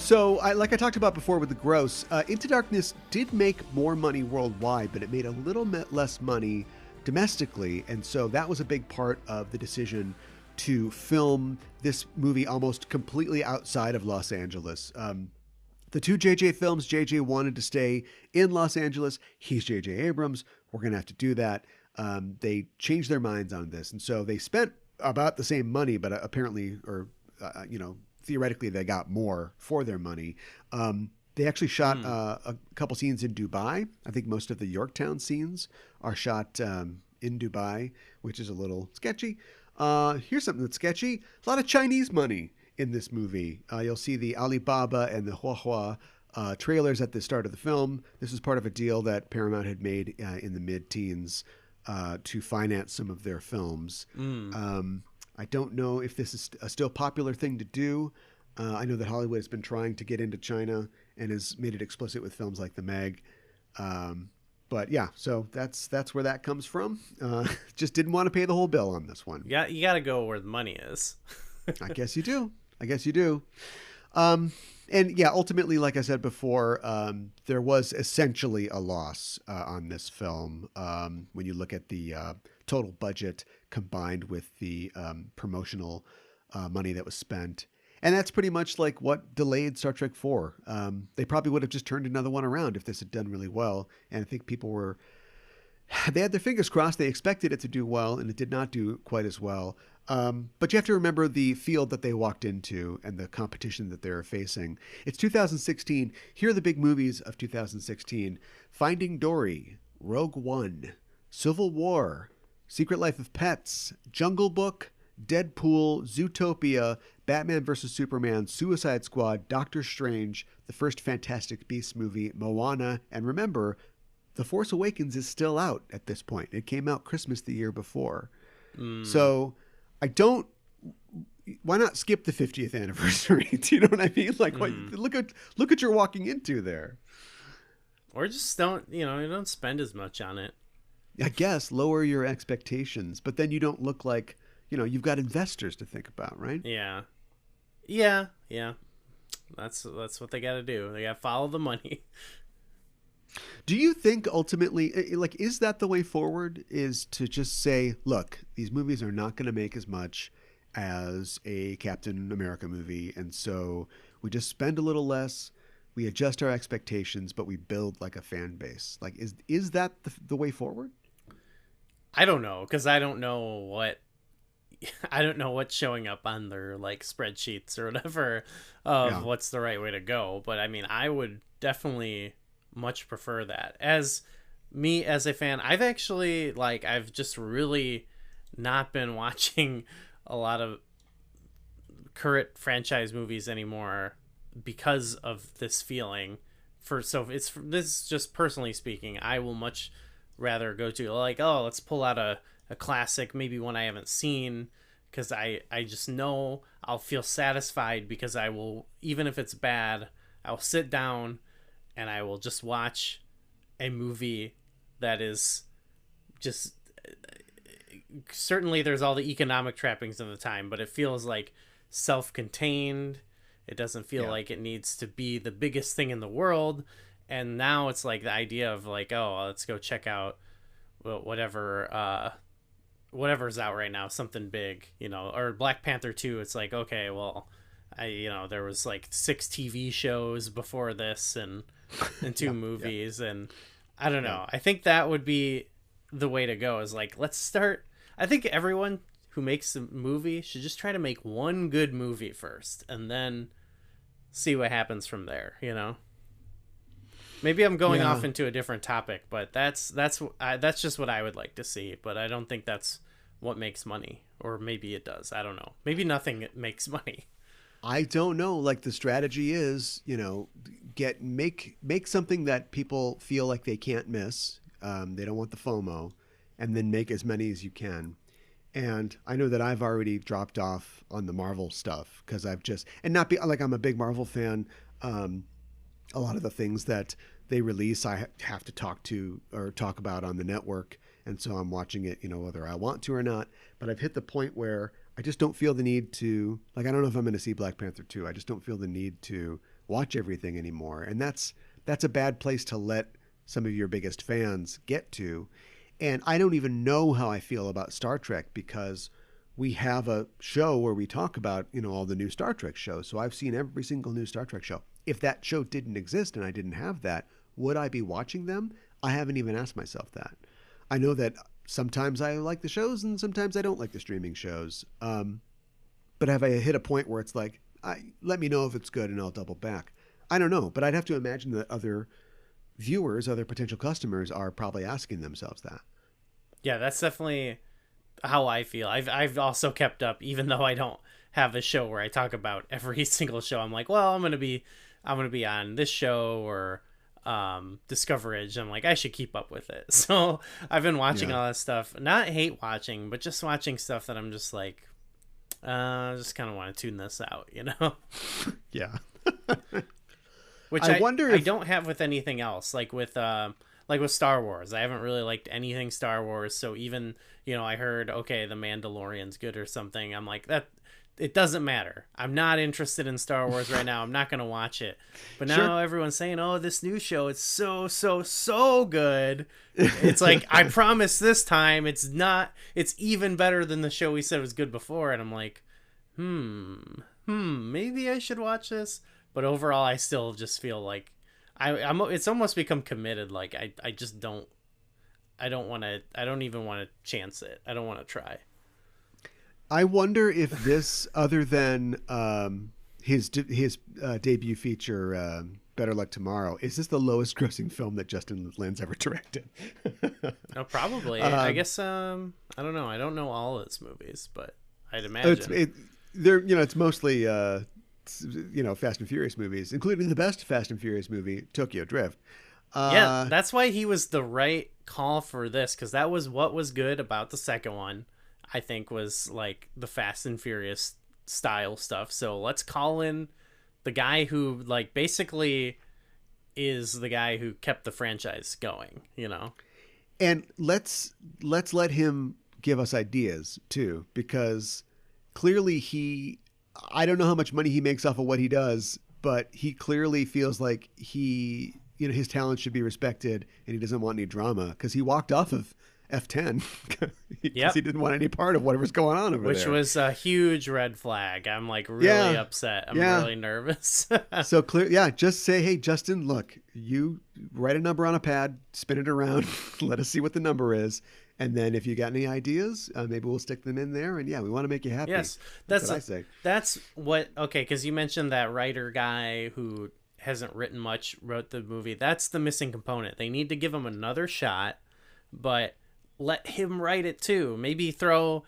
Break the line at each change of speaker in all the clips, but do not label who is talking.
So, like I talked about before with the gross, Into Darkness did make more money worldwide, but it made a little bit less money domestically. And so that was a big part of the decision to film this movie almost completely outside of Los Angeles. The two JJ films, JJ wanted to stay in Los Angeles. He's JJ Abrams. We're going to have to do that. They changed their minds on this. And so they spent about the same money, but apparently, theoretically, they got more for their money. They actually shot a couple scenes in Dubai. I think most of the Yorktown scenes are shot in Dubai, which is a little sketchy. Here's something that's sketchy. A lot of Chinese money in this movie. You'll see the Alibaba and the Huahua trailers at the start of the film. This is part of a deal that Paramount had made in the mid-teens to finance some of their films. I don't know if this is a still popular thing to do. I know that Hollywood has been trying to get into China and has made it explicit with films like The Meg. But yeah, so that's where that comes from. Just didn't want to pay the whole bill on this one.
Yeah, you got to go where the money is.
I guess you do. And yeah, ultimately, like I said before, there was essentially a loss on this film when you look at the total budget combined with the promotional money that was spent. And that's pretty much like what delayed Star Trek 4. They probably would have just turned another one around if this had done really well. And I think people they had their fingers crossed. They expected it to do well, and it did not do quite as well. But you have to remember the field that they walked into and the competition that they're facing. It's 2016. Here are the big movies of 2016. Finding Dory, Rogue One, Civil War, Secret Life of Pets, Jungle Book, Deadpool, Zootopia, Batman vs. Superman, Suicide Squad, Doctor Strange, the first Fantastic Beasts movie, Moana, and remember, The Force Awakens is still out at this point. It came out Christmas the year before. So why not skip the 50th anniversary? Do you know what I mean? Like, look at you're walking into there.
Or just don't spend as much on it.
I guess lower your expectations, but then you don't look like, you've got investors to think about, right?
Yeah. That's what they got to do. They got to follow the money.
Do you think ultimately, is that the way forward, is to just say, look, these movies are not going to make as much as a Captain America movie, and so we just spend a little less, we adjust our expectations, but we build like a fan base? Like, is that the way forward?
I don't know, because I don't know what's showing up on their spreadsheets or whatever of what's the right way to go. But I mean, I would definitely much prefer that. As a fan, I've actually I've just really not been watching a lot of current franchise movies anymore because of this feeling. This is just personally speaking, I will much rather go to let's pull out a classic, maybe one I haven't seen, because I just know I'll feel satisfied, because I will, even if it's bad, I'll sit down and I will just watch a movie that is just, certainly there's all the economic trappings of the time, but it feels like self-contained. It doesn't feel like it needs to be the biggest thing in the world. And now it's like the idea of let's go check out whatever's out right now, something big, or Black Panther 2. It's like, okay, well, there was 6 TV shows before this and 2 movies. And I don't know. I think that would be the way to go, is let's start. I think everyone who makes a movie should just try to make one good movie first and then see what happens from there, Maybe I'm going off into a different topic, but that's just what I would like to see. But I don't think that's what makes money, or maybe it does. I don't know. Maybe nothing makes money.
I don't know. The strategy is, make something that people feel like they can't miss. They don't want the FOMO, and then make as many as you can. And I know that I've already dropped off on the Marvel stuff because I'm a big Marvel fan. A lot of the things that they release, I have to talk about on the network. And so I'm watching it, whether I want to or not. But I've hit the point where I just don't feel the need to, I don't know if I'm going to see Black Panther 2. I just don't feel the need to watch everything anymore. And that's a bad place to let some of your biggest fans get to. And I don't even know how I feel about Star Trek, because we have a show where we talk about, all the new Star Trek shows. So I've seen every single new Star Trek show. If that show didn't exist and I didn't have that, would I be watching them? I haven't even asked myself that. I know that sometimes I like the shows and sometimes I don't like the streaming shows. But have I hit a point where it's like, let me know if it's good and I'll double back? I don't know, but I'd have to imagine that other viewers, other potential customers are probably asking themselves that.
Yeah, that's definitely how I feel. I've also kept up, even though I don't have a show where I talk about every single show. I'm like, well, I'm gonna be on this show or Discoverage. I'm like, I should keep up with it. So I've been watching all that stuff, not hate watching, but just watching stuff that I'm just like, I just kind of want to tune this out,
Yeah.
Which I wonder if... I don't have with anything else, like with Star Wars. I haven't really liked anything Star Wars. So even, I heard, okay, The Mandalorian's good or something. I'm like, that it doesn't matter. I'm not interested in Star Wars right now. I'm not going to watch it. But now everyone's saying, oh, this new show, it's so good. It's like, I promise this time it's even better than the show we said was good before. And I'm like, maybe I should watch this. But overall, I still just feel like it's almost become committed. Like I just don't. I don't even want to chance it. I don't want to try.
I wonder if this, other than his debut feature, Better Luck Tomorrow, is this the lowest grossing film that Justin Lin's ever directed?
Oh, probably. I guess. I don't know. I don't know all his movies, but I'd imagine
it's mostly. Fast and Furious movies, including the best Fast and Furious movie, Tokyo Drift.
Yeah, that's why he was the right call for this, because that was what was good about the second one, I think, was like the Fast and Furious style stuff. So let's call in the guy who like basically is the guy who kept the franchise going,
And let's let him give us ideas too, because clearly I don't know how much money he makes off of what he does, but he clearly feels like his talent should be respected and he doesn't want any drama, because he walked off of F10 because he didn't want any part of whatever's going on over there.
Which was a huge red flag. I'm like really upset. I'm really nervous.
So clear. Just say, hey, Justin, look, you write a number on a pad, spin it around, let us see what the number is. And then if you got any ideas, maybe we'll stick them in there. And we want to make you happy.
Yes,
that's what I say.
That's what, okay, because you mentioned that writer guy who hasn't written much, wrote the movie. That's the missing component. They need to give him another shot, but let him write it too. Maybe throw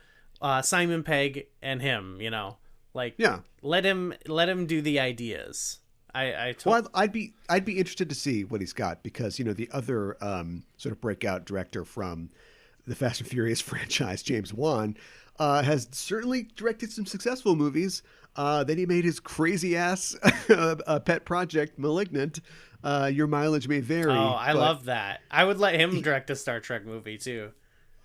Simon Pegg and him, let him do the ideas.
I'd be interested to see what he's got, because, the other sort of breakout director from the Fast and Furious franchise, James Wan, has certainly directed some successful movies. Then he made his crazy ass pet project, Malignant. Your mileage may vary.
Oh, I love that. I would let him direct a Star Trek movie too.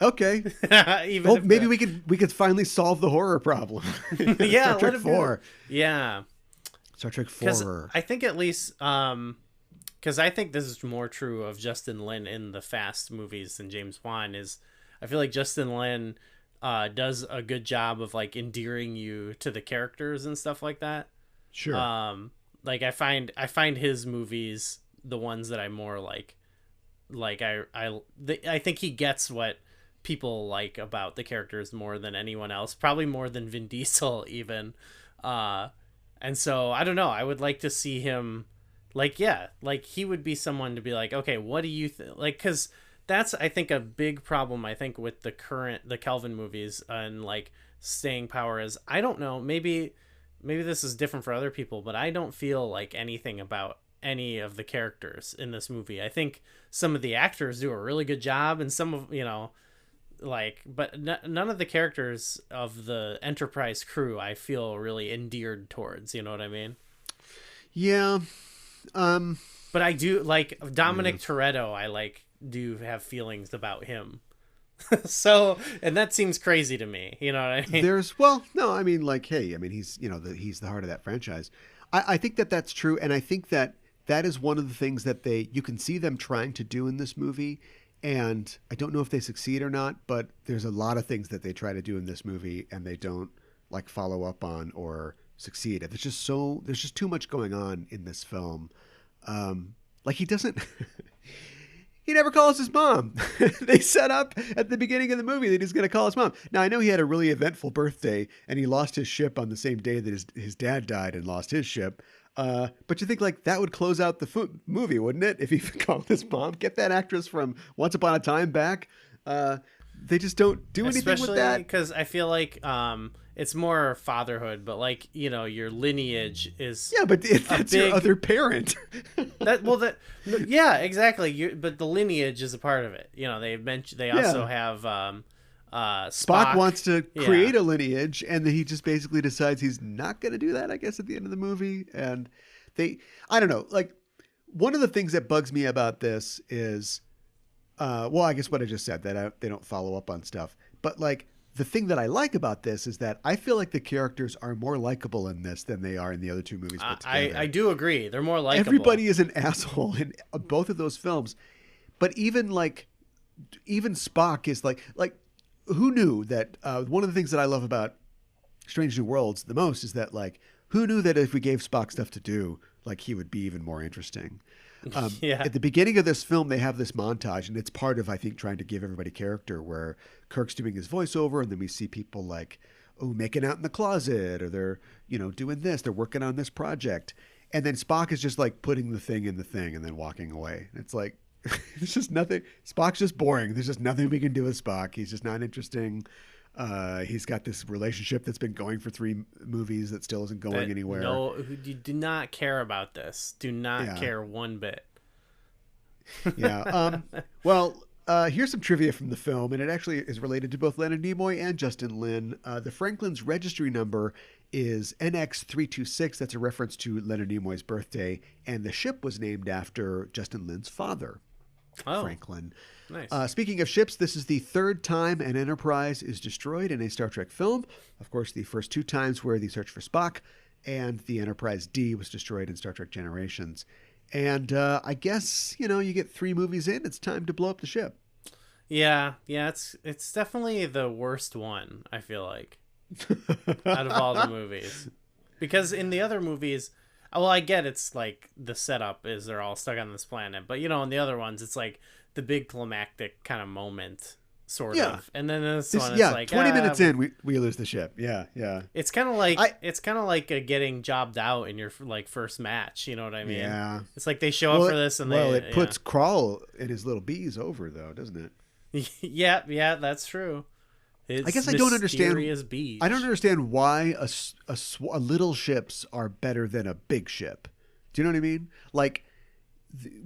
Okay. Maybe we could finally solve the horror problem.
Yeah,
Star Trek 4.
Yeah.
Star Trek 4.
I think at least because I think this is more true of Justin Lin in the Fast movies than James Wan is. I feel like Justin Lin does a good job of like endearing you to the characters and stuff like that.
Sure.
Like I find his movies the ones that I more like I think he gets what people like about the characters more than anyone else, probably more than Vin Diesel even. And so I don't know, I would like to see him like he would be someone to be like, okay, what do you like, cuz that's I think a big problem I think with the Kelvin movies and like staying power is, I don't know, maybe this is different for other people, but I don't feel like anything about any of the characters in this movie. I think some of the actors do a really good job, and some of, but none of the characters of the Enterprise crew I feel really endeared towards, you know what I mean?
Yeah.
But I do like Dominic Toretto. I do have feelings about him. So, and that seems crazy to me, you know what I mean?
He's, he's the heart of that franchise. I think that that's true, and I think that that is one of the things that you can see them trying to do in this movie, and I don't know if they succeed or not, but there's a lot of things that they try to do in this movie and they don't like follow up on or succeed. There's just too much going on in this film. Like he doesn't. He never calls his mom. They set up at the beginning of the movie that he's going to call his mom. Now, I know he had a really eventful birthday, and he lost his ship on the same day that his dad died and lost his ship. But you think like that would close out the movie, wouldn't it? If he called his mom, get that actress from Once Upon a Time back. They just don't do anything with that.
Especially because I feel like it's more fatherhood, but like, you know, your lineage is
but that's your other parent.
Yeah, exactly. But the lineage is a part of it. You know, they also have
Spock wants to create a lineage, and then he just basically decides he's not going to do that, I guess, at the end of the movie. And I don't know, like one of the things that bugs me about this is, I guess what I just said, that they don't follow up on stuff. But like the thing that I like about this is that I feel like the characters are more likable in this than they are in the other two movies put together.
I do agree. They're more likable.
Everybody is an asshole in both of those films. But even Spock is like who knew that one of the things that I love about Strange New Worlds the most is that like who knew that if we gave Spock stuff to do, like he would be even more interesting. At the beginning of this film, they have this montage, and it's part of, I think, trying to give everybody character, where Kirk's doing his voiceover, and then we see people like, making out in the closet, or they're, doing this, they're working on this project. And then Spock is just like putting the thing in the thing and then walking away. It's like, it's just nothing. Spock's just boring. There's just nothing we can do with Spock. He's just not interesting. He's got this relationship that's been going for 3 movies that still isn't going anywhere.
No, you do not care about this. Do not care one bit.
Yeah. Here's some trivia from the film, and it actually is related to both Leonard Nimoy and Justin Lin. The Franklin's registry number is NX326. That's a reference to Leonard Nimoy's birthday, and the ship was named after Justin Lin's father, Franklin.
Nice.
Speaking of ships, this is the 3rd time an Enterprise is destroyed in a Star Trek film. Of course, the first 2 times were the Search for Spock, and the Enterprise D was destroyed in Star Trek Generations. And I guess, you get 3 movies in, it's time to blow up the ship.
Yeah, it's definitely the worst one, I feel like, out of all the movies. Because in the other movies, I get it's like the setup is they're all stuck on this planet, but in the other ones, it's like the big climactic kind of moment, sort of. And then this one is like
20 minutes in, we lose the ship. Yeah.
It's kind of like getting jobbed out in your like first match. You know what I mean? Yeah. It's like they show up for this, and it
puts Krall and his little bees over, though, doesn't it?
Yeah, that's true.
I guess I don't understand.
Beach.
I don't understand why a little ships are better than a big ship. Do you know what I mean? Like,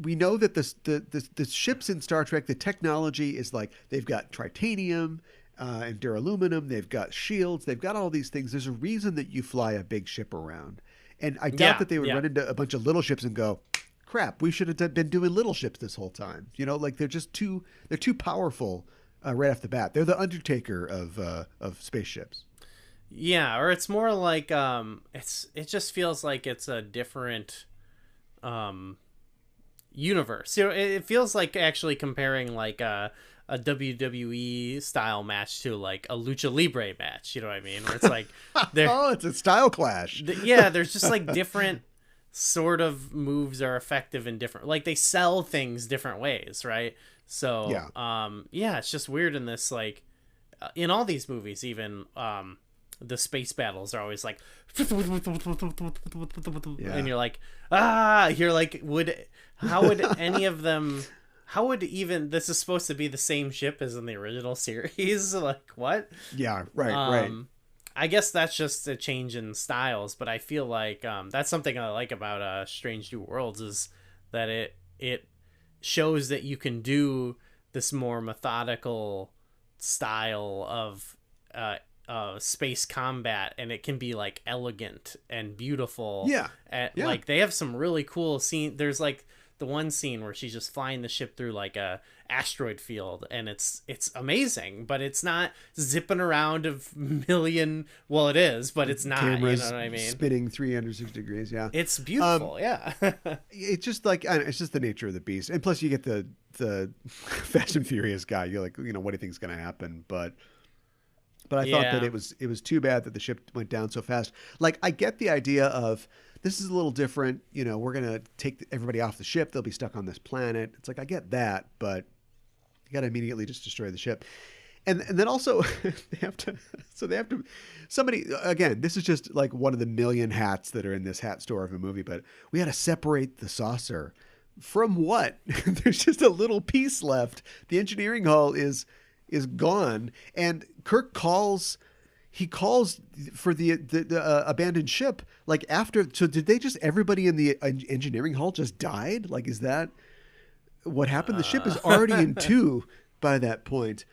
we know that the ships in Star Trek, the technology is like they've got titanium and duraluminum. They've got shields. They've got all these things. There's a reason that you fly a big ship around. And I doubt that they would run into a bunch of little ships and go, crap, we should have been doing little ships this whole time. Like they're too powerful right off the bat. They're the Undertaker of spaceships.
Yeah, or it's more like it just feels like it's a different universe. It feels like actually comparing like a WWE style match to like a lucha libre match. You know what I mean? Where it's like,
it's a style clash.
There's just like different sort of moves are effective in different. Like they sell things different ways, right? So it's just weird in this, like in all these movies, even the space battles are always like, and you're like, how would any of them, how would even, this is supposed to be the same ship as in the original series? Like, what?
Yeah, right.
I guess that's just a change in styles, but I feel like that's something I like about Strange New Worlds, is that it shows that you can do this more methodical style of space combat, and it can be like elegant and beautiful. Like they have some really cool scene. There's like the one scene where she's just flying the ship through like a asteroid field, and it's amazing, but it's not zipping around well, it is, but it's not.
Cameras,
you know what I mean?
Spinning 360 degrees. Yeah,
it's beautiful. Yeah.
It's just like, I don't know, it's just the nature of the beast, and plus you get the Fast and Furious guy. You're like, what do you think's going to happen? But I thought that it was too bad that the ship went down so fast. Like, I get the idea of, this is a little different. We're going to take everybody off the ship. They'll be stuck on this planet. It's like, I get that, but you got to immediately just destroy the ship. And then also they have to somebody, again, this is just like one of the million hats that are in this hat store of a movie, but we had to separate the saucer from what? There's just a little piece left. The engineering hull is gone. And Kirk calls for the abandoned ship, like after. So did they just, everybody in the engineering hull just died? Like, is that what happened? The ship is already in two by that point.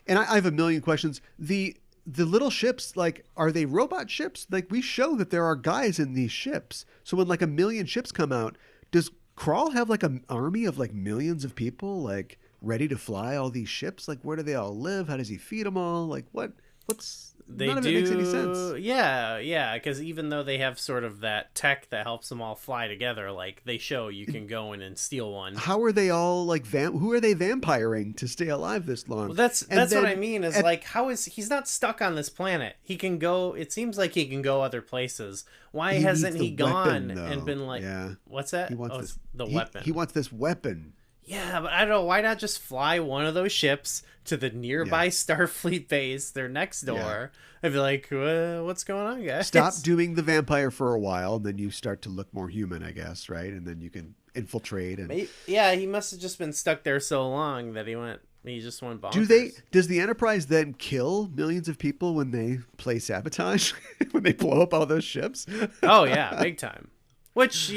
And I have a million questions. The little ships, like, are they robot ships? Like, we show that there are guys in these ships. So when like a million ships come out, does Krall have like an army of like millions of people, like, ready to fly all these ships? Like, where do they all live? How does he feed them all? Like, none of it makes any sense.
Yeah, because even though they have sort of that tech that helps them all fly together, like, they show you can go in and steal one.
How are they all like who are they vampiring to stay alive this long?
Well, that's what I mean is like, how is he's not stuck on this planet? He can go. It seems like he can go other places. Why hasn't he gone and been like, what's that?
He wants
the weapon.
He wants this weapon.
Yeah, but I don't know. Why not just fly one of those ships to the nearby Starfleet base? They're next door. Yeah. I'd be like, what's going on, guys?
Stop doing the vampire for a while, and then you start to look more human, I guess, right? And then you can infiltrate. And
he must have just been stuck there so long that he just went bonkers.
Does the Enterprise then kill millions of people when they play sabotage? When they blow up all those ships?
Oh, yeah, big time. Which,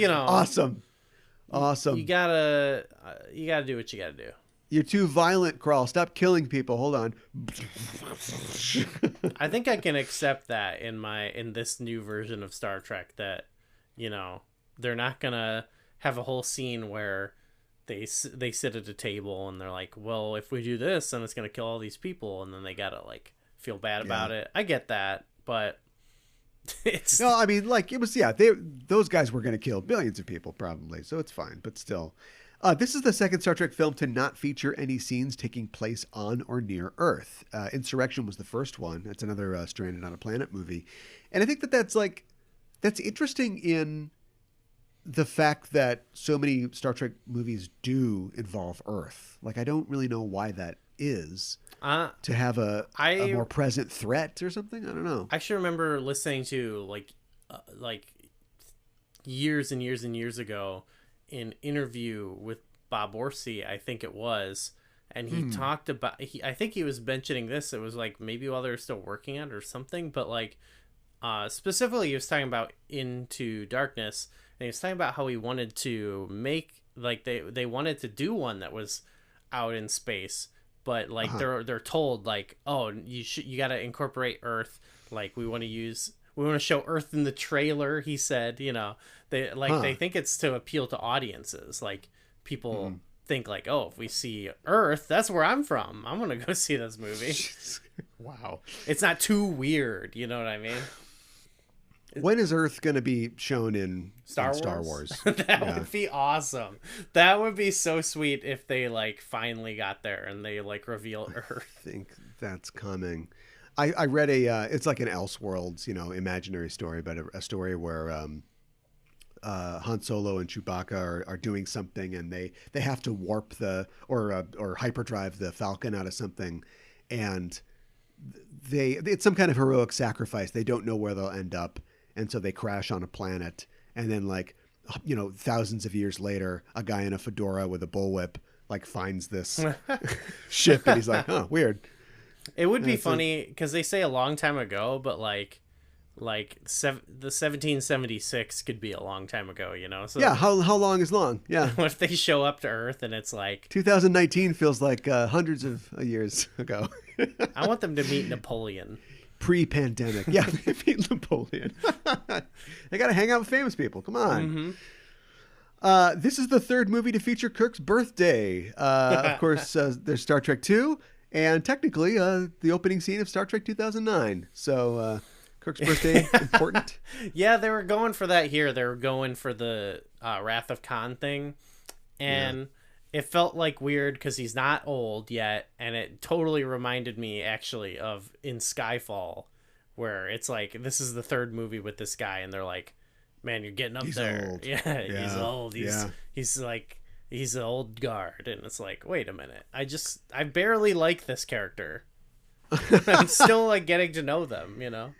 Awesome.
You gotta do what you gotta do.
You're too violent, Krall. Stop killing people. Hold on.
I think I can accept that in this new version of Star Trek, that they're not gonna have a whole scene where they sit at a table and they're like, well, if we do this, then it's gonna kill all these people, and then they gotta like feel bad about it. I get that, but.
No, I mean, like, it was, those guys were going to kill billions of people probably, so it's fine, but still. This is the second Star Trek film to not feature any scenes taking place on or near Earth. Insurrection was the first one. It's another Stranded on a Planet movie. And I think that's interesting in the fact that so many Star Trek movies do involve Earth. Like, I don't really know why that is. To have a more present threat or something? I don't know.
I actually remember listening to like years and years and years ago an interview with Bob Orsi, I think it was, and he talked about, I think he was mentioning this. It was like maybe while they were still working on it or something, but like specifically he was talking about Into Darkness, and he was talking about how he wanted to make, like, they wanted to do one that was out in space. But like they're told, like, oh, you got to incorporate Earth. Like, we want to show Earth in the trailer. He said, they think it's to appeal to audiences. Like, people think like, oh, if we see Earth, that's where I'm from. I'm gonna go see this movie.
Wow,
it's not too weird. You know what I mean?
When is Earth going to be shown in Star Wars?
That would be awesome. That would be so sweet if they like finally got there and they like reveal Earth.
I think that's coming. I read it's like an Elseworlds, imaginary story, but a story where Han Solo and Chewbacca are doing something, and they have to warp or hyperdrive the Falcon out of something, and it's some kind of heroic sacrifice. They don't know where they'll end up. And so they crash on a planet, and then like, thousands of years later, a guy in a fedora with a bullwhip like finds this ship, and he's like, "Oh, weird."
It would be funny because they say a long time ago, but the 1776 could be a long time ago, So
yeah, how long is long? Yeah.
What if they show up to Earth and it's like
2019 feels like hundreds of years ago.
I want them to meet Napoleon.
Pre-pandemic. Yeah, they meet Napoleon. They got to hang out with famous people. Come on. This is the third movie to feature Kirk's birthday. Of course, there's Star Trek 2, and technically the opening scene of Star Trek 2009. So Kirk's birthday, important.
Yeah, they were going for that here. They were going for the Wrath of Khan thing. And it felt like weird because he's not old yet. And it totally reminded me, actually, of in Skyfall, where it's like, this is the third movie with this guy. And they're like, man, you're getting up
he's
there.
Old.
Yeah, he's old. He's like, he's an old guard. And it's like, wait a minute. I barely like this character. I'm still like getting to know them, you know?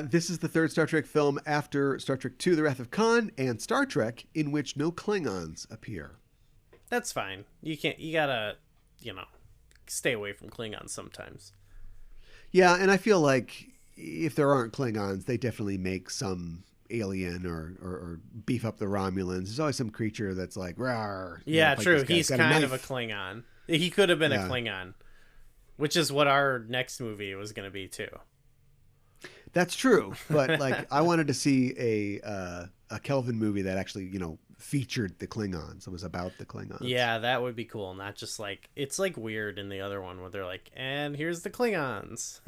This is the third Star Trek film after Star Trek II, The Wrath of Khan, and Star Trek, in which no Klingons appear.
That's fine. You gotta, stay away from Klingons sometimes.
Yeah, and I feel like if there aren't Klingons, they definitely make some alien or beef up the Romulans. There's always some creature that's like, rawr.
Yeah, true. He's kind of a Klingon. He could have been a Klingon, which is what our next movie was going to be too.
That's true, but like I wanted to see a Kelvin movie that actually, featured the Klingons. It was about the Klingons.
Yeah, that would be cool. Not just like, it's like weird in the other one where they're like, and here's the Klingons.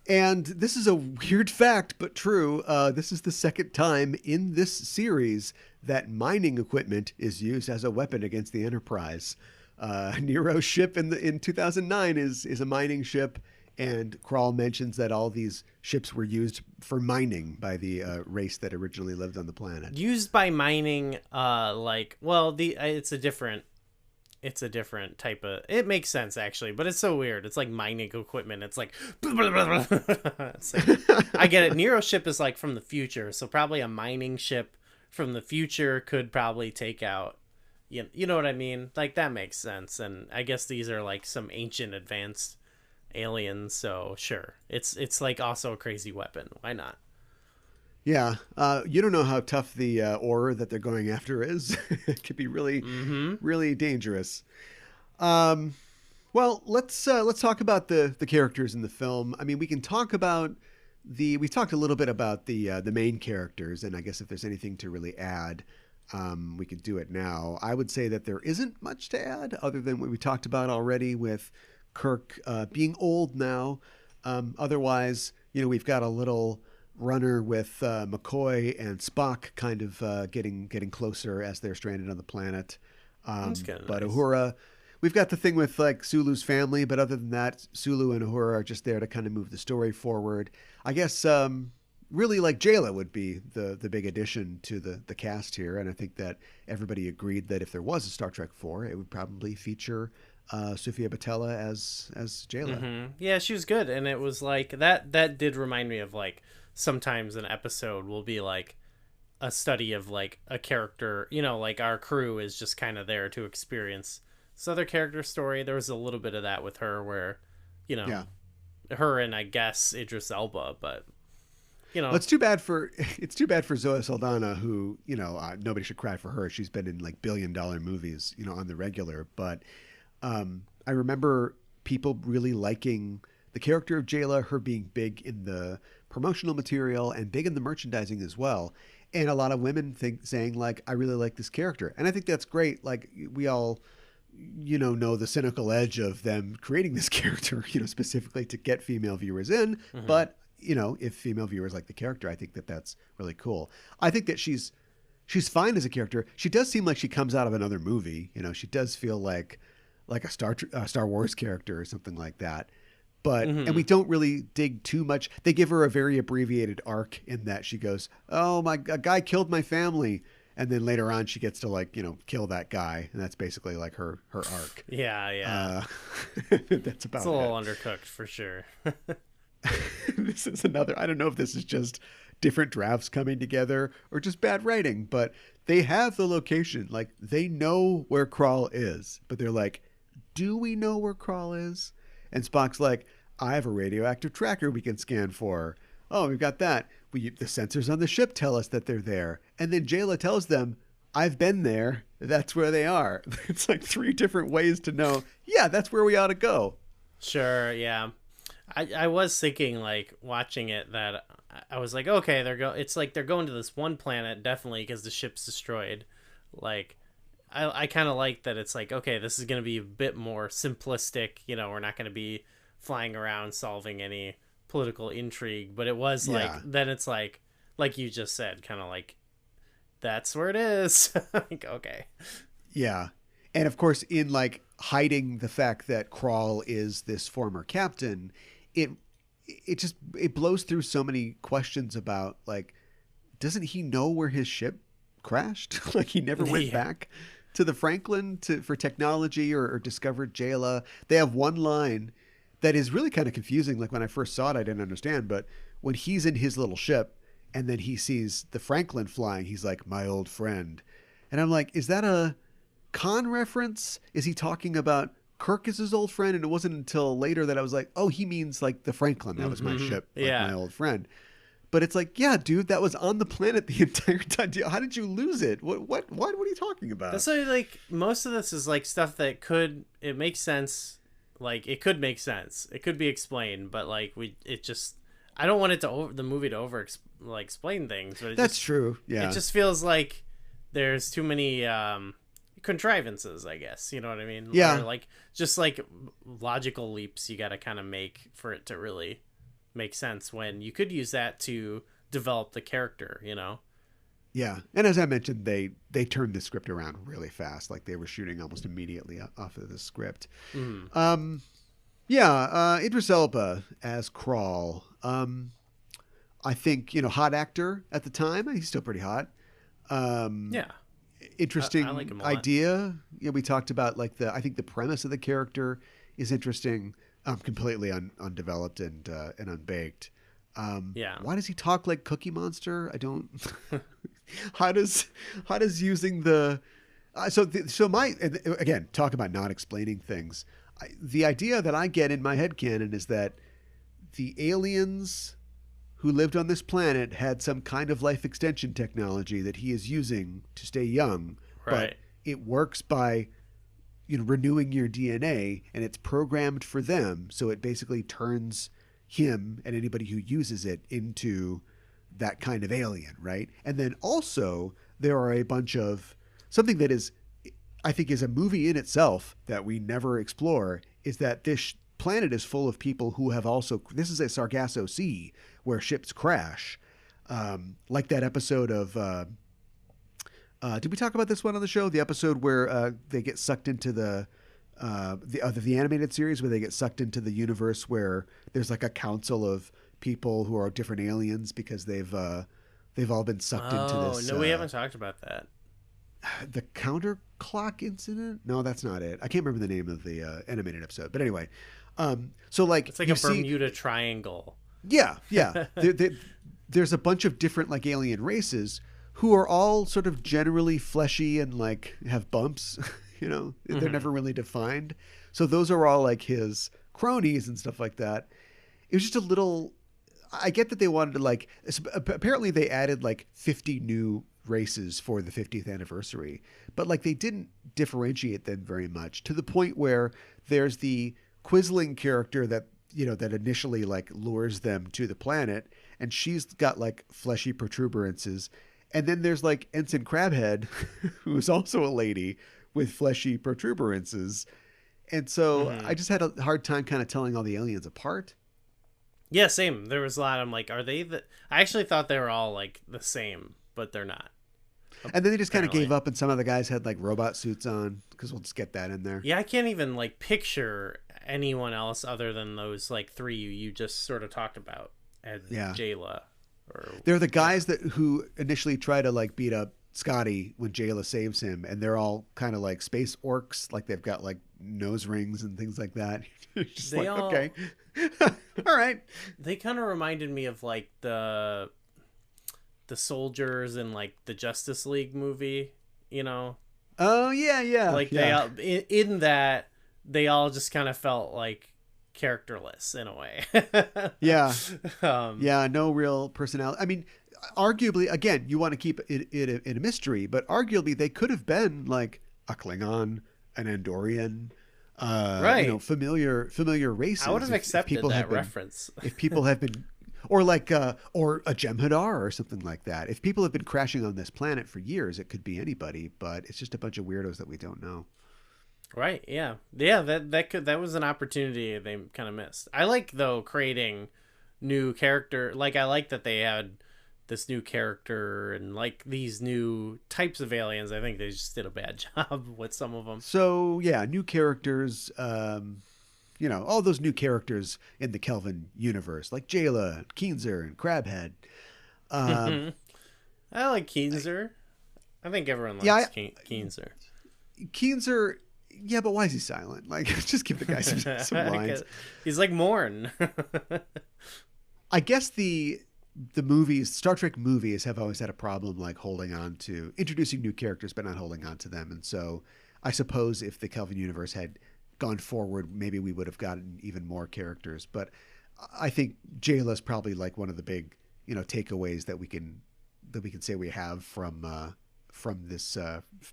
And this is a weird fact, but true. This is the second time in this series that mining equipment is used as a weapon against the Enterprise. Nero's ship in 2009 is a mining ship, and Krall mentions that all these ships were used for mining by the race that originally lived on the planet.
Used by mining, it's a different type of, it makes sense actually, but it's so weird. It's like mining equipment. It's like, it's like I get it. Nero's ship is like from the future, so probably a mining ship from the future could probably take out, you know what I mean? Like that makes sense. And I guess these are like some ancient advanced aliens, so sure, it's like also a crazy weapon. Why not?
Yeah, you don't know how tough the ore that they're going after is. It could be really, really dangerous. Well, let's talk about the characters in the film. I mean, we can talk about we've talked a little bit about the main characters, and I guess if there's anything to really add, we could do it now. I would say that there isn't much to add other than what we talked about already with Kirk being old now. Otherwise, we've got a little runner with McCoy and Spock kind of getting closer as they're stranded on the planet. But nice. Uhura, we've got the thing with like Sulu's family, but other than that, Sulu and Uhura are just there to kind of move the story forward. I guess really like Jayla would be the big addition to the cast here, and I think that everybody agreed that if there was a Star Trek 4, it would probably feature Sofia Boutella as Jayla.
Mm-hmm. Yeah, she was good, and it was like that did remind me of like sometimes an episode will be like a study of like a character, like our crew is just kind of there to experience this other character story. There was a little bit of that with her where, her and I guess Idris Elba, but
well, it's too bad for Zoe Saldana, who, nobody should cry for her. She's been in like billion-dollar movies, on the regular, but I remember people really liking the character of Jayla, her being big in the promotional material and big in the merchandising as well. And a lot of women saying like, I really like this character. And I think that's great. Like we all, know the cynical edge of them creating this character, specifically to get female viewers in. Mm-hmm. But, if female viewers like the character, I think that that's really cool. I think that she's fine as a character. She does seem like she comes out of another movie. She does feel like a Star Wars character or something like that. But, and we don't really dig too much. They give her a very abbreviated arc in that she goes, oh, a guy killed my family. And then later on she gets to like, kill that guy. And that's basically like her arc.
Yeah.
That's about it.
It's a little undercooked for sure.
This is another, I don't know if this is just different drafts coming together or just bad writing, but they have the location. Like they know where Krall is, but they're like, do we know where Krall is? And Spock's like, I have a radioactive tracker we can scan for. Oh, we've got that. The sensors on the ship tell us that they're there. And then Jayla tells them, I've been there. That's where they are. It's like 3 different ways to know, yeah, that's where we ought to go.
Sure, yeah. I was thinking, like, watching it that I was like, okay, it's like they're going to this one planet, definitely, because the ship's destroyed. Like, I kind of like that it's like, okay, this is going to be a bit more simplistic. You know, we're not going to be flying around solving any political intrigue. But it was like, then it's like you just said, kind of like, that's where it is. Like, okay.
Yeah. And of course, in like hiding the fact that Crawl is this former captain, it blows through so many questions about like, doesn't he know where his ship crashed? Like he never went back to the Franklin for technology or discovered Jayla. They have one line that is really kind of confusing. Like when I first saw it, I didn't understand, but when he's in his little ship and then he sees the Franklin flying, he's like, my old friend. And I'm like, is that a Khan reference? Is he talking about Kirk is his old friend? And it wasn't until later that I was like, oh, he means like the Franklin. That was my ship, like my old friend. But it's like, yeah, dude, that was on the planet the entire time. How did you lose it? What are you talking about?
That's like most of this is like stuff that it makes sense. Like it could make sense. It could be explained, but like I don't want the movie to explain things. But
that's true. Yeah.
It just feels like there's too many contrivances, I guess. You know what I mean?
Yeah.
Or like just like logical leaps you got to kind of make for it to really make sense, when you could use that to develop the character, you know?
Yeah. And as I mentioned, they turned the script around really fast. Like they were shooting almost immediately off of the script. Idris Elba as Crawl. I think, hot actor at the time. He's still pretty hot. Interesting
I like him a lot.
idea. We talked about like I think the premise of the character is interesting. Completely undeveloped and unbaked. Why does he talk like Cookie Monster? I don't. How does using the again, talk about not explaining things. The idea that I get in my headcanon is that the aliens who lived on this planet had some kind of life extension technology that he is using to stay young,
right?
But it works by renewing your DNA, and it's programmed for them. So it basically turns him and anybody who uses it into that kind of alien, right? And then also there are a bunch of something that I think is a movie in itself that we never explore, is that this planet is full of people who have also, this is a Sargasso Sea where ships crash. Like that episode of, did we talk about this one on the show? The episode where they get sucked into the animated series, where they get sucked into the universe where there's like a council of people who are different aliens because they've all been sucked into this.
No, we haven't talked about that.
The counterclock incident? No, that's not it. I can't remember the name of the animated episode. But anyway, so like
it's like a Bermuda Triangle.
Yeah. There's a bunch of different like alien races who are all sort of generally fleshy and like have bumps. They're never really defined. So those are all like his cronies and stuff like that. It was just a little. I get that they wanted to like. Apparently, they added like 50 new races for the 50th anniversary, but like they didn't differentiate them very much, to the point where there's the Quisling character that that initially like lures them to the planet, and she's got like fleshy protuberances, and then there's like Ensign Crabhead, who's also a lady with fleshy protuberances, and so I just had a hard time kind of telling all the aliens apart.
Yeah, same. There was a lot. I'm like, are they I actually thought they were all like the same, but they're not.
And then they just kind of gave up, and some of the guys had like robot suits on, because we'll just get that in there.
Yeah, I can't even like picture anyone else other than those like three you just sort of talked about as Jayla.
They're the guys who initially try to like beat up Scotty when Jayla saves him, and they're all kind of like space orcs, like they've got like nose rings and things like that. Just
they
like, okay, all right.
They kind of reminded me of like the soldiers in like the Justice League movie,
Oh yeah.
Like they all, in that they all just kind of felt like characterless in a way.
No real personality. I mean, arguably, again, you want to keep it in a mystery, but arguably they could have been like a Klingon, an Andorian,
right?
Familiar races.
I would have accepted that reference.
If people have been, or like or a Jem'Hadar or something like that. If people have been crashing on this planet for years, it could be anybody, but it's just a bunch of weirdos that we don't know.
Right. Yeah. Yeah. That was an opportunity they kind of missed. I like though creating new character. Like I like that they had this new character and like these new types of aliens. I think they just did a bad job with some of them.
So yeah, new characters. All those new characters in the Kelvin universe, like Jayla, Keenzer, and Crabhead.
I like Keenzer. I think everyone likes Keenzer.
Keenzer, yeah, but why is he silent? Like, just give the guy some lines.
He's like Morn.
I guess the movies, Star Trek movies, have always had a problem like holding on to introducing new characters, but not holding on to them. And so, I suppose if the Kelvin universe had gone forward, maybe we would have gotten even more characters. But I think Jayla is probably like one of the big, takeaways that we can say we have from this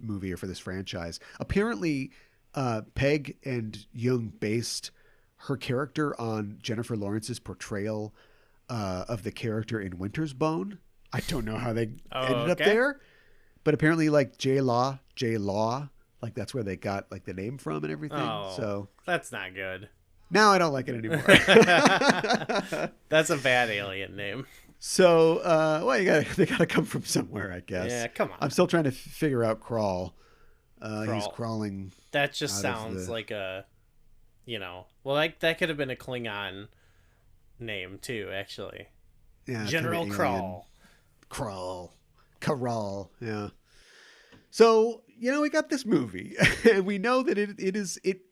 movie or for this franchise. Apparently, Peg and Jung based her character on Jennifer Lawrence's portrayal of the character in Winter's Bone. I don't know how they ended up there, but apparently, like J Law, like that's where they got like the name from and everything.
Oh,
so
that's not good.
Now I don't like it anymore.
That's a bad alien name.
So, they gotta come from somewhere, I guess.
Yeah, come on.
I'm still trying to figure out Crawl.
Crawl.
He's crawling.
That just sounds like a, like that could have been a Klingon name too, actually.
Yeah,
General Crawl.
Crawl. Yeah. So, we got this movie, and we know that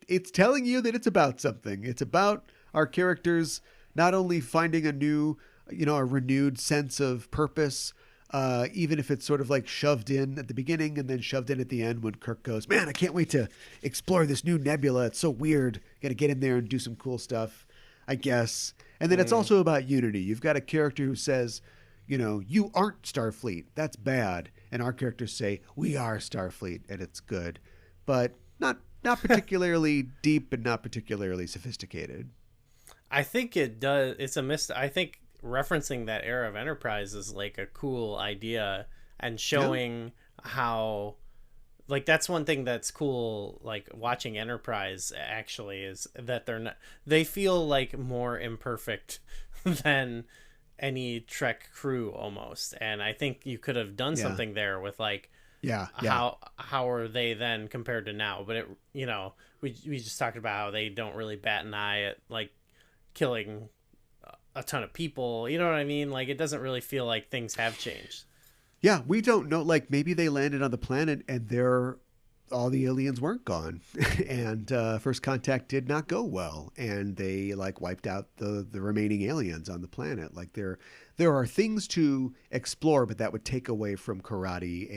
it's telling you that it's about something. It's about our characters not only finding a new, a renewed sense of purpose, even if it's sort of like shoved in at the beginning and then shoved in at the end when Kirk goes, man, I can't wait to explore this new nebula. It's so weird. Got to get in there and do some cool stuff, I guess. And then it's also about unity. You've got a character who says, you aren't Starfleet. That's bad. And our characters say, we are Starfleet, and it's good. But not particularly deep and not particularly sophisticated.
I think it does. It's a I think referencing that era of Enterprise is like a cool idea and showing how, like, that's one thing that's cool, like watching Enterprise actually, is that they feel like more imperfect than any Trek crew almost. And I think you could have done something there with like, how are they then compared to now? But we just talked about how they don't really bat an eye at like killing a ton of people. You know what I mean? Like, it doesn't really feel like things have changed.
Yeah, we don't know. Like, maybe they landed on the planet and all the aliens weren't gone, and First Contact did not go well, and they like wiped out the remaining aliens on the planet. Like, there are things to explore, but that would take away from karate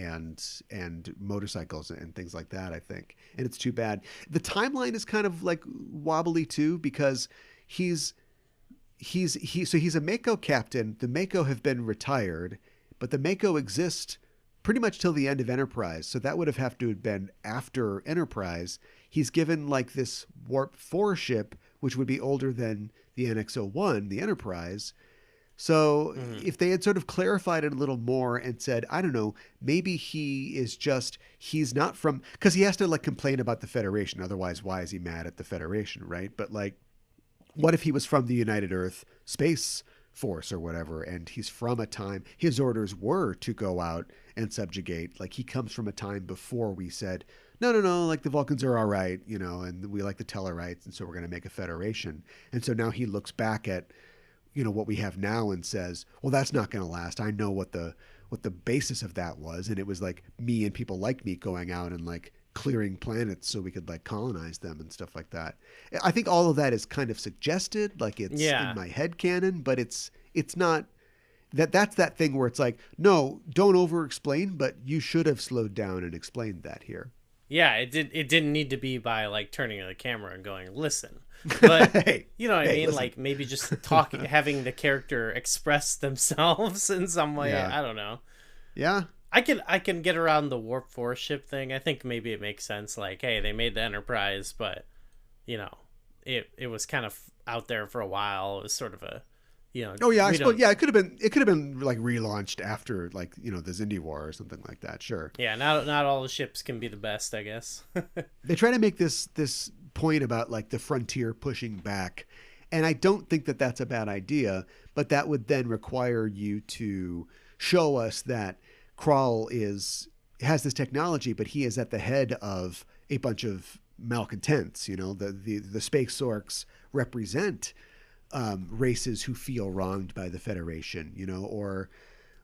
and motorcycles and things like that, I think. And it's too bad. The timeline is kind of like wobbly too, because he's a Mako captain. The Mako have been retired, but the Mako exist pretty much till the end of Enterprise. So that would have to have been after Enterprise. He's given like this Warp 4 ship, which would be older than the NX-01, the Enterprise. So if they had sort of clarified it a little more and said, I don't know, maybe he's not from, because he has to like complain about the Federation. Otherwise, why is he mad at the Federation, right? But like, what if he was from the United Earth Space Force or whatever, and he's from a time, his orders were to go out and subjugate. Like, he comes from a time before we said, no, like the Vulcans are all right, and we like the Tellarites, and so we're going to make a federation. And so now he looks back at, what we have now and says, well, that's not going to last. I know what the basis of that was, and it was like me and people like me going out and like clearing planets so we could like colonize them and stuff like that. I think all of that is kind of suggested, like it's in my head canon, but it's not that's that thing where it's like, no, don't over explain, but you should have slowed down and explained that here.
Yeah, it didn't need to be by like turning to the camera and going, listen. But
hey,
you know what I mean?
Listen.
Like maybe just having the character express themselves in some way. Yeah. I don't know.
Yeah.
I can get around the Warp 4 ship thing. I think maybe it makes sense. Like, hey, they made the Enterprise, but it was kind of out there for a while. It was sort of a
Oh yeah, I
we
suppose.
don't.
Yeah, it could have been like relaunched after like the Xindi War or something like that. Sure.
Yeah, not all the ships can be the best, I guess.
They try to make this point about like the frontier pushing back, and I don't think that that's a bad idea. But that would then require you to show us that Krall has this technology, but he is at the head of a bunch of malcontents. The space orcs represent races who feel wronged by the Federation,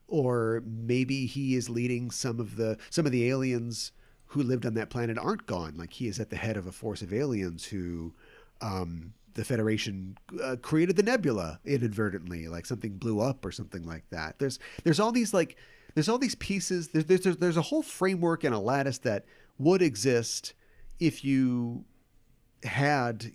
or maybe he is leading some of the aliens who lived on that planet aren't gone. Like he is at the head of a force of aliens who the Federation created the nebula inadvertently, like something blew up or something like that. There's all these pieces. There's a whole framework and a lattice that would exist if you had,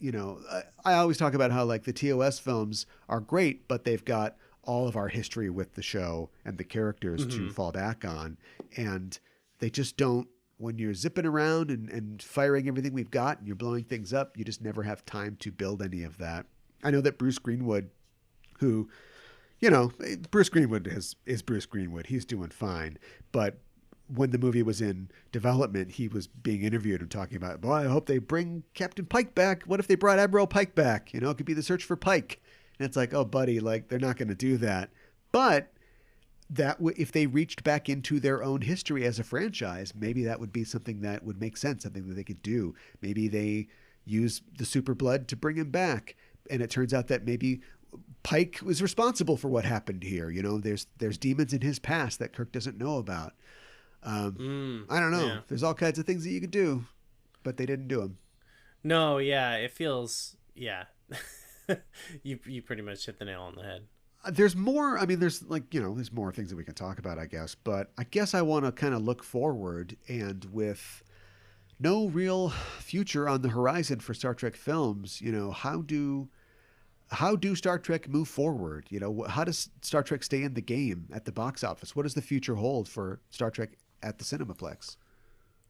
I always talk about how like the TOS films are great, but they've got all of our history with the show and the characters to fall back on. And they just don't, when you're zipping around and firing everything we've got and you're blowing things up, you just never have time to build any of that. I know that Bruce Greenwood, who, Bruce Greenwood is Bruce Greenwood. He's doing fine. But when the movie was in development, he was being interviewed and talking about, boy, I hope they bring Captain Pike back. What if they brought Admiral Pike back? It could be the search for Pike. And it's like, oh, buddy, like they're not going to do that. But if they reached back into their own history as a franchise, maybe that would be something that would make sense, something that they could do. Maybe they use the super blood to bring him back. And it turns out that maybe Pike was responsible for what happened here. There's demons in his past that Kirk doesn't know about. I don't know.
Yeah.
There's all kinds of things that you could do, but they didn't do them.
No, yeah, it feels, yeah. You pretty much hit the nail on the head.
There's more. I mean, there's more things that we can talk about, I guess. But I guess I want to kind of look forward, and with no real future on the horizon for Star Trek films, how do Star Trek move forward? How does Star Trek stay in the game at the box office? What does the future hold for Star Trek at the Cinemaplex?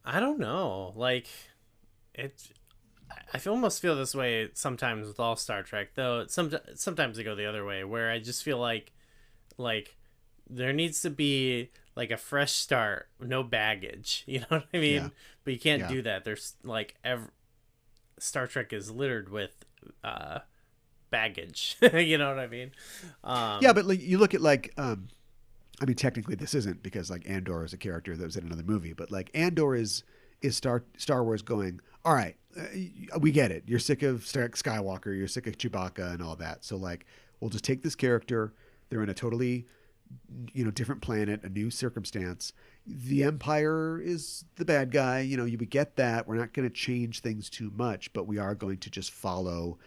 I don't know. Like, I almost feel this way sometimes with all Star Trek, though. Sometimes I go the other way, where I just feel like there needs to be like a fresh start, no baggage. You know what I mean?
Yeah.
But you can't do that. There's like Star Trek is littered with baggage. You know what I mean?
Yeah, but like you look at like I mean, technically this isn't, because like Andor is a character that was in another movie, but like Andor is Star Wars going, all right, we get it. You're sick of Skywalker, you're sick of Chewbacca and all that. So like, we'll just take this character. They're in a totally, different planet, a new circumstance. The Empire is the bad guy. You would get that. We're not going to change things too much, but we are going to just follow,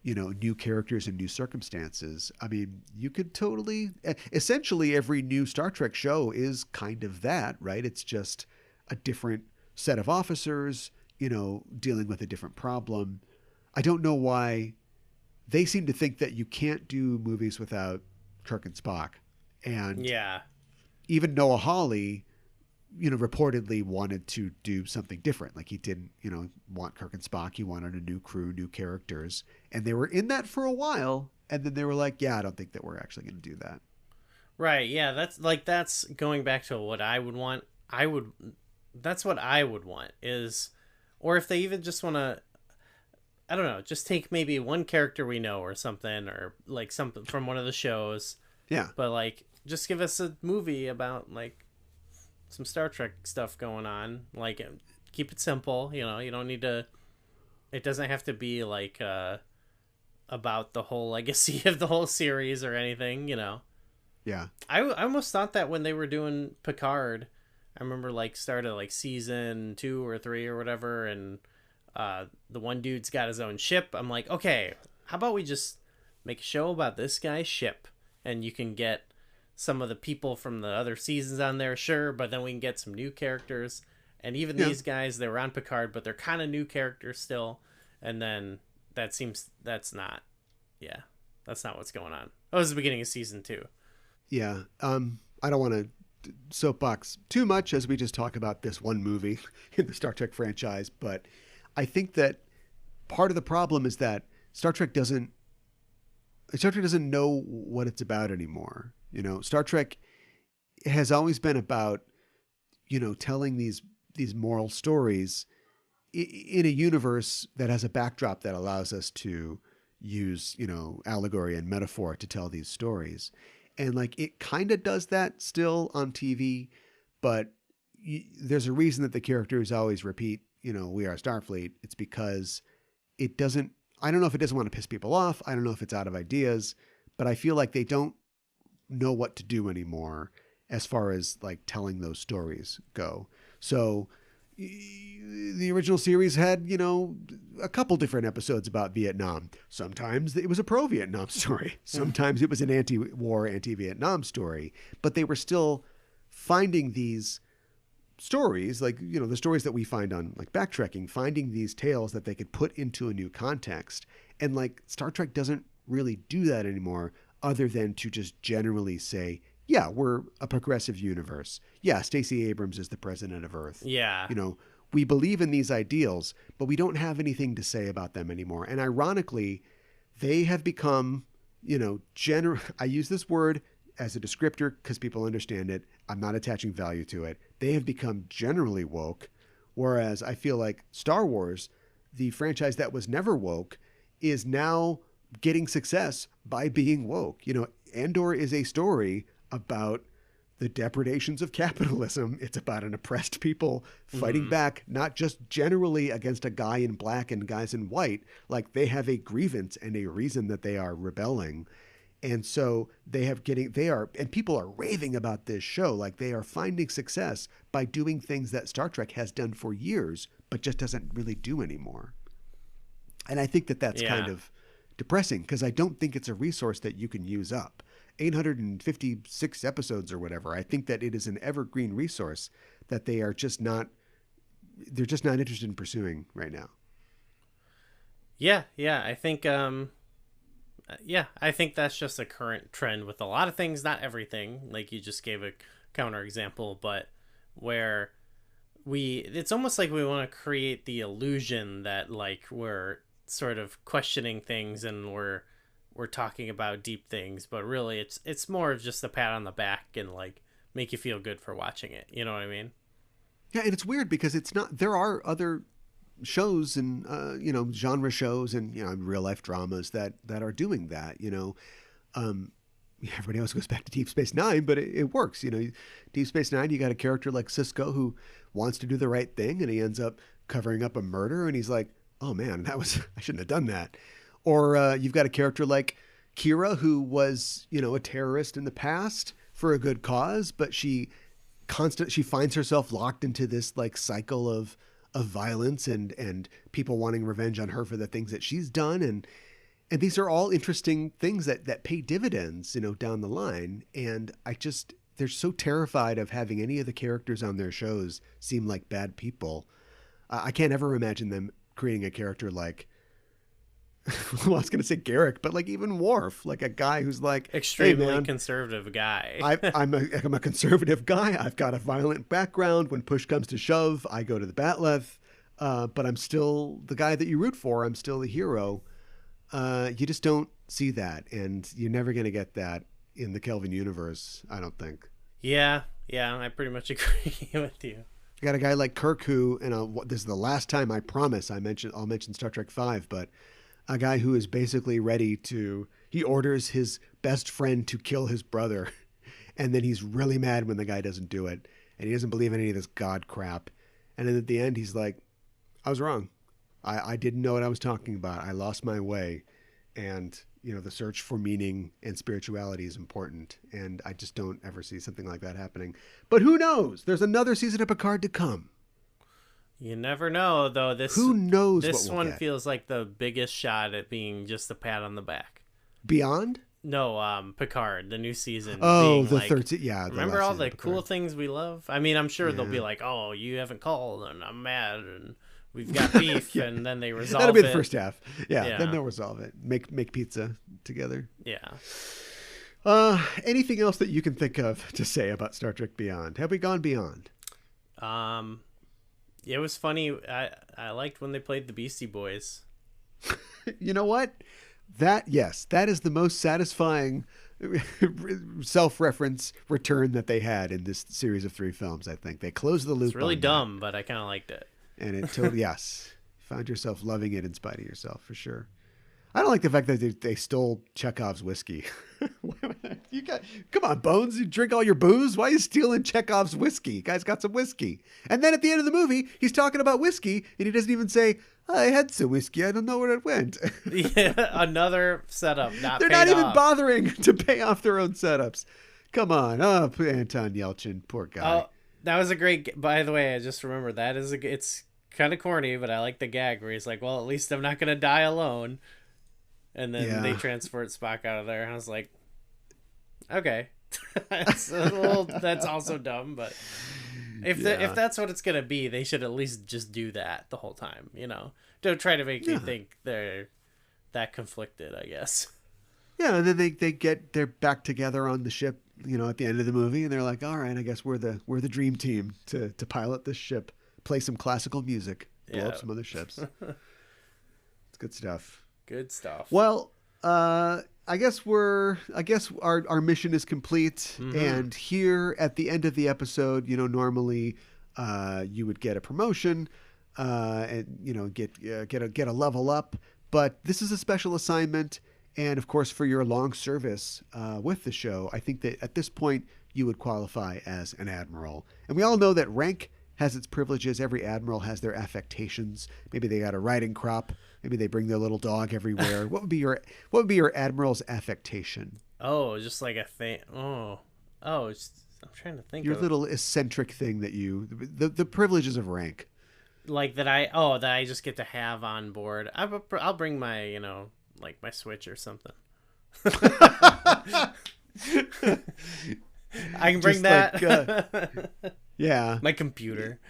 new characters and new circumstances. I mean, you could totally, essentially every new Star Trek show is kind of that, right? It's just a different set of officers, dealing with a different problem. I don't know why they seem to think that you can't do movies without Kirk and Spock. And
yeah,
even Noah Hawley, reportedly wanted to do something different. Like he didn't, want Kirk and Spock. He wanted a new crew, new characters. And they were in that for a while. And then they were like, yeah, I don't think that we're actually going to do that.
Right. Yeah. That's going back to what I would want. That's what I would want is, or if they even just want to, I don't know, just take maybe one character we know or something, or like something from one of the shows.
Yeah.
But like, just give us a movie about like some Star Trek stuff going on. Like, keep it simple. You don't need to, it doesn't have to be like, about the whole legacy of the whole series or anything,
Yeah.
I almost thought that when they were doing Picard, I remember like started like season 2 or 3 or whatever, and the one dude's got his own ship. I'm like, okay, how about we just make a show about this guy's ship, and you can get some of the people from the other seasons on there, sure, but then we can get some new characters, and even these guys, they were on Picard, but they're kind of new characters still, and then that's not what's going on. That was the beginning of season 2.
Yeah. I don't want to soapbox too much as we just talk about this one movie in the Star Trek franchise, but I think that part of the problem is that Star Trek doesn't Star Trek doesn't know what it's about anymore. Star Trek has always been about, telling these moral stories in a universe that has a backdrop that allows us to use, allegory and metaphor to tell these stories. And like, it kind of does that still on TV, but there's a reason that the characters always repeat, we are Starfleet. It's because it doesn't, I don't know if it doesn't want to piss people off. I don't know if it's out of ideas, but I feel like they don't know what to do anymore as far as like telling those stories go. So the original series had, a couple different episodes about Vietnam. Sometimes it was a pro-Vietnam story. Sometimes it was an anti-war, anti-Vietnam story, but they were still finding these stories, like, the stories that we find on like BackTrekking, finding these tales that they could put into a new context. And like Star Trek doesn't really do that anymore, other than to just generally say, yeah, we're a progressive universe. Yeah, Stacey Abrams is the president of Earth.
Yeah.
We believe in these ideals, but we don't have anything to say about them anymore. And ironically, they have become, I use this word as a descriptor because people understand it. I'm not attaching value to it. They have become generally woke, whereas I feel like Star Wars, the franchise that was never woke, is now getting success by being woke. Andor is a story about the depredations of capitalism. It's about an oppressed people fighting back, not just generally against a guy in black and guys in white. Like, they have a grievance and a reason that they are rebelling. And so and people are raving about this show. Like, they are finding success by doing things that Star Trek has done for years, but just doesn't really do anymore. And I think that that's kind of depressing, because I don't think it's a resource that you can use up. 856 episodes or whatever. I think that it is an evergreen resource that they're just not interested in pursuing right now.
Yeah. I think, I think that's just a current trend with a lot of things, not everything. Like you just gave a counter example, but where it's almost like we want to create the illusion that like we're sort of questioning things and we're talking about deep things, but really it's more of just a pat on the back and like make you feel good for watching it. You know what I mean?
Yeah. And it's weird because it's not, there are other shows and, genre shows and, real life dramas that are doing that, everybody else goes back to Deep Space Nine, but it works. Deep Space Nine, you got a character like Cisco who wants to do the right thing and he ends up covering up a murder and he's like, oh man, I shouldn't have done that. Or you've got a character like Kira who was, a terrorist in the past for a good cause, but she finds herself locked into this like cycle of violence and people wanting revenge on her for the things that she's done. And these are all interesting things that pay dividends, down the line. And they're so terrified of having any of the characters on their shows seem like bad people. I can't ever imagine them creating a character like, well, I was going to say Garrick, but like even Worf, like a guy who's like
extremely
hey man,
conservative guy.
I'm a conservative guy. I've got a violent background. When push comes to shove, I go to the Batleth, but I'm still the guy that you root for. I'm still the hero. You just don't see that, and you're never going to get that in the Kelvin universe, I don't think.
Yeah, I pretty much agree with you.
You got a guy like Kirk who, this is the last time I promise I'll mention Star Trek V, but a guy who is basically he orders his best friend to kill his brother. And then he's really mad when the guy doesn't do it. And he doesn't believe in any of this God crap. And then at the end, he's like, I was wrong. I didn't know what I was talking about. I lost my way. And, the search for meaning and spirituality is important. And I just don't ever see something like that happening. But who knows? There's another season of Picard to come.
You never know, though.
Who knows?
This
what
one
get.
Feels like the biggest shot at being just a pat on the back.
Beyond?
No, Picard, the new season.
Oh, the
like,
13th. Yeah.
Remember all the cool things we love? I mean, I'm sure they'll be like, "Oh, you haven't called, and I'm mad, and we've got beef," and then they resolve it.
That'll be the first half. Yeah. Then they'll resolve it. Make pizza together.
Yeah.
Anything else that you can think of to say about Star Trek Beyond? Have we gone beyond?
It was funny. I liked when they played the Beastie Boys.
You know what? Yes, that is the most satisfying self-reference return that they had in this series of 3 films. I think they closed the loop.
It's really dumb, but I kind of liked it.
And it totally, yes, found yourself loving it in spite of yourself, for sure. I don't like the fact that they stole Chekhov's whiskey. Come on, Bones, you drink all your booze? Why are you stealing Chekhov's whiskey? Guy's got some whiskey. And then at the end of the movie, he's talking about whiskey, and he doesn't even say, I had some whiskey, I don't know where it went.
Yeah, another setup.
They're not even bothering to pay off their own setups. Come on. Oh, Anton Yelchin, poor guy.
Oh, that was a great, by the way, I just remembered that it's kind of corny, but I like the gag where he's like, well, at least I'm not going to die alone. And then they transport Spock out of there. And I was like, okay. That's also dumb, but if that's what it's going to be, they should at least just do that the whole time, you know? Don't try to make me think they're that conflicted, I guess.
Yeah, and then they're back together on the ship, you know, at the end of the movie, and they're like, all right, I guess we're the dream team to pilot this ship, play some classical music, blow up some other ships. It's good stuff.
Good stuff.
Well, I guess our mission is complete. Mm-hmm. And here at the end of the episode, you know, normally you would get a promotion and, you know, get a level up. But this is a special assignment. And of course, for your long service with the show, I think that at this point you would qualify as an admiral. And we all know that rank has its privileges. Every admiral has their affectations. Maybe they got a riding crop. Maybe they bring their little dog everywhere. What would be your admiral's affectation?
Oh, just like a thing. I'm trying to think.
Your little eccentric thing that the privileges of rank.
Like that I just get to have on board. I'll bring my, you know, like my Switch or something. I can bring just that. Yeah. My computer.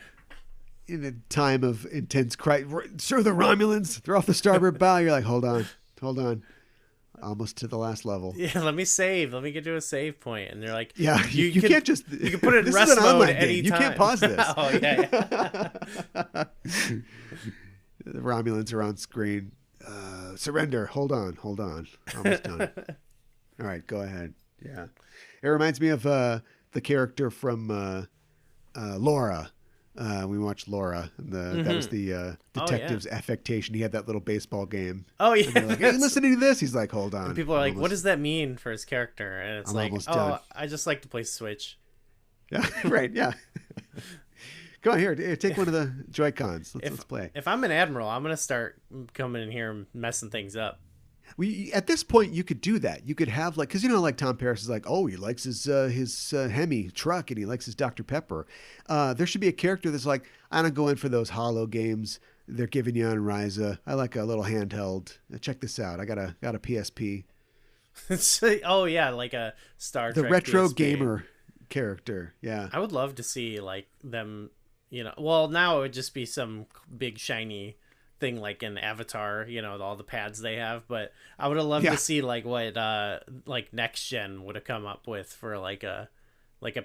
In a time of intense crisis, sir, the Romulans, they're off the starboard bow. You're like, hold on. Almost to the last level.
Yeah, let me save. Let me get to a save point. And they're like,
yeah, you can't just.
You can put it in rest mode anytime.
You can't pause this.
Oh, yeah.
The Romulans are on screen. Surrender. Hold on. Almost done. All right, go ahead. Yeah. It reminds me of the character from Laura. We watched Laura, and that was the detective's affectation. He had that little baseball game.
Oh, yeah.
And like, hey, listening to this, he's like, hold on.
And people are like, what does that mean for his character? And it's like,
done.
I just like to play Switch.
Yeah, right, yeah. Come on, here, take one of the Joy-Cons. Let's play.
If I'm an admiral, I'm going to start coming in here and messing things up.
At this point, you could do that. You could have because you know, like Tom Paris is like, oh, he likes his Hemi truck and he likes his Dr. Pepper. There should be a character that's like, I don't go in for those hollow games they're giving you on Ryza. I like a little handheld. Check this out. I got a PSP.
Oh yeah, like a Star Trek.
The retro
PSP.
Gamer character. Yeah,
I would love to see like them. You know, well now it would just be some big shiny thing like an Avatar, you know, all the pads they have, but I would have loved to see like what like next gen would have come up with for like a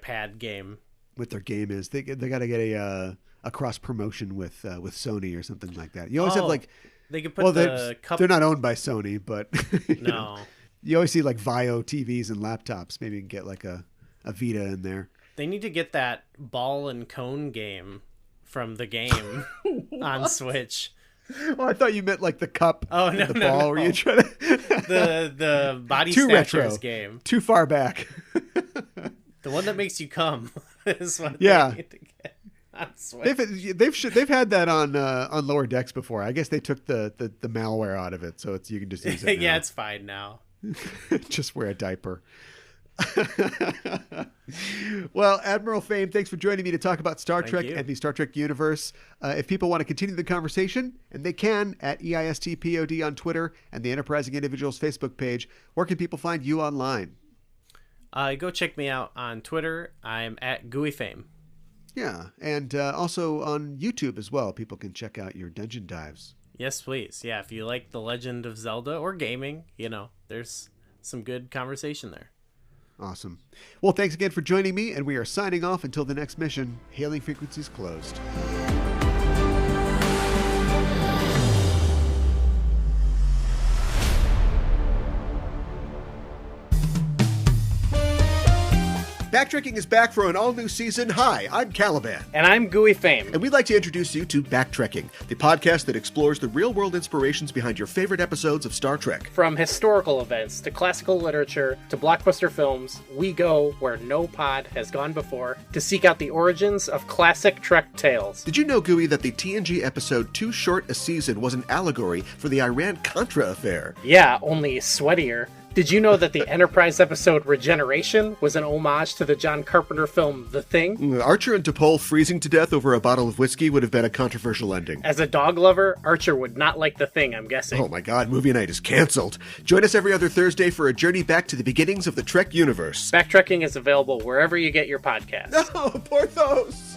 pad game. What
their game is, they got to get a cross promotion with Sony or something like that. You always have like
they could put
they're not owned by Sony, but
no,
you always see like Vio TVs and laptops. Maybe you can get like a Vita in there.
They need to get that ball and cone game from the game on Switch.
Oh, I thought you meant like the cup and the ball.
No.
Were you trying to
the body
too
snatchers
retro
game?
Too far back.
The one that makes you come is what
they
need to get on Switch.
They've had that on Lower Decks before. I guess they took the malware out of it, so you can just use it.
Yeah, it's fine now.
Just wear a diaper. Well, Admiral Fame, thanks for joining me to talk about Star Trek and the Star Trek universe. If people want to continue the conversation, and they can at EISTPOD on Twitter and the Enterprising Individuals Facebook page, where can people find you online?
Go check me out on Twitter. I'm at Gooey Fame.
Yeah, and also on YouTube as well. People can check out your dungeon dives.
Yes, please. Yeah, if you like The Legend of Zelda or gaming, you know, there's some good conversation there.
Awesome. Well, thanks again for joining me, and we are signing off until the next mission. Hailing frequencies closed. BackTrekking is back for an all-new season. Hi, I'm Caliban.
And I'm Gooey Fame.
And we'd like to introduce you to BackTrekking, the podcast that explores the real-world inspirations behind your favorite episodes of Star Trek.
From historical events to classical literature to blockbuster films, we go where no pod has gone before to seek out the origins of classic Trek tales.
Did you know, Gooey, that the TNG episode Too Short a Season was an allegory for the Iran-Contra affair?
Yeah, only sweatier. Did you know that the Enterprise episode Regeneration was an homage to the John Carpenter film The Thing?
Archer and T'Pol freezing to death over a bottle of whiskey would have been a controversial ending.
As a dog lover, Archer would not like The Thing, I'm guessing.
Oh my god, movie night is canceled. Join us every other Thursday for a journey back to the beginnings of the Trek universe.
BackTrekking is available wherever you get your podcasts.
No, Porthos!